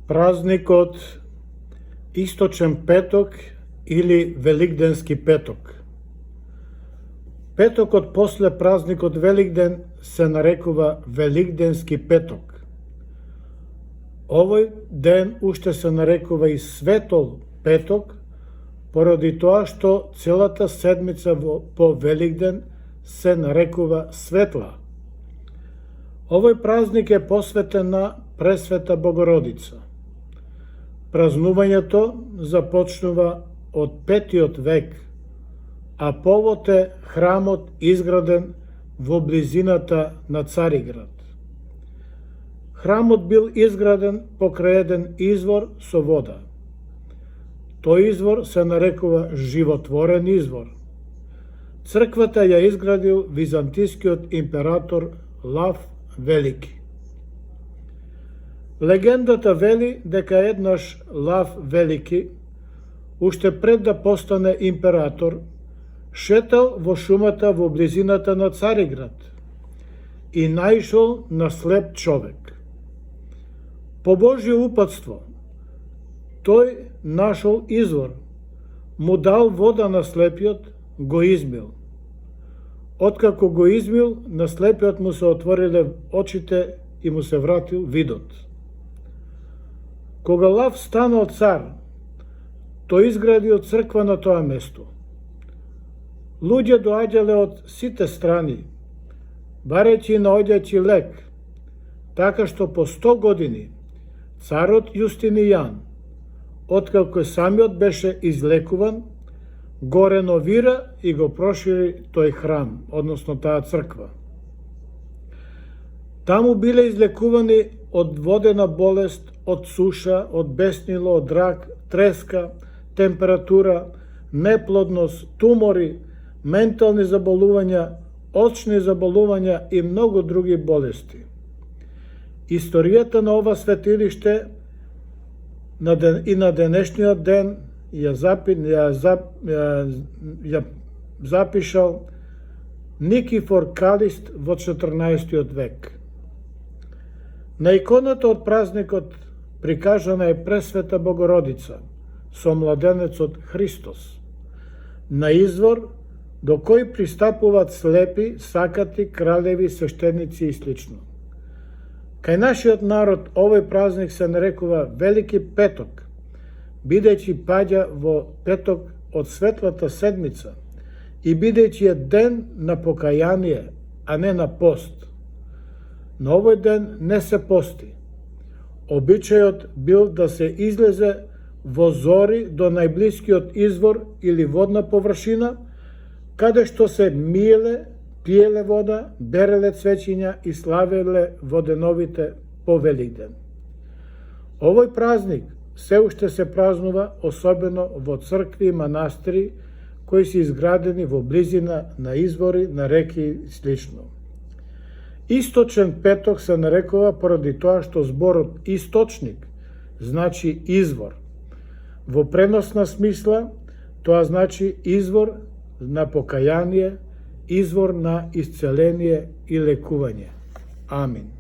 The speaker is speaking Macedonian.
Празникот Источен петок или Великденски петок. Петокот после празникот Великден се нарекува Великденски петок. Овој ден уште се нарекува и Светол петок, поради тоа што целата седмица по Великден се нарекува светла. Овој празник е посветен на Пресвета Богородица. Празнувањето започнува од 5. век, а повод е храмот изграден во близината на Цариград. Храмот бил изграден покрај еден извор со вода. Тој извор се нарекува Животворен извор. Црквата ја изградил византискиот император Лав Велики. Легендата вели дека еднаш Лав Велики, уште пред да постане император, шетал во шумата во близината на Цариград и наишол на слеп човек. По Божје упатство, тој нашол извор, му дал вода на слепиот, го измил. Откако го измил, на слепиот му се отвориле очите и му се вратил видот. Кога Лав станал цар, тој изградил црква на тоа место. Луѓе доаѓале од сите страни, барејќи и наоѓајќи лек, така што по 100 години царот Јустинијан, откако самиот беше излекуван, го реновира и го прошири тој храм, односно таа црква. Таму биле излекувани од водена болест, од суша, од беснило, од рак, треска, температура, неплодност, тумори, ментални заболувања, очни заболувања и многу други болести. Историјата на ова светилиште и на денешниот ден ја запишал Никифор Калист во 14. век. На иконата од празникот прикажана е Пресвета Богородица со младенецот Христос, на извор до кој пристапуваат слепи, сакати, кралеви, свештеници и слично. Кај нашиот народ овој празник се нарекува Велики петок, бидејќи паѓа во петок од светлата седмица и бидејќи е ден на покаяние, а не на пост. На овој ден не се пости. Обичајот бил да се излезе во зори до најблискиот извор или водна површина, каде што се миеле, пиеле вода, береле цвеќиња и славеле воденовите по Великден. Овој празник се уште се празнува особено во цркви и манастири кои се изградени во близина на извори, на реки и слично. Источен петок се нарекува поради тоа што зборот источник значи извор. Во преносна смисла тоа значи извор на покаяние, извор на исцеление и лекување. Амин.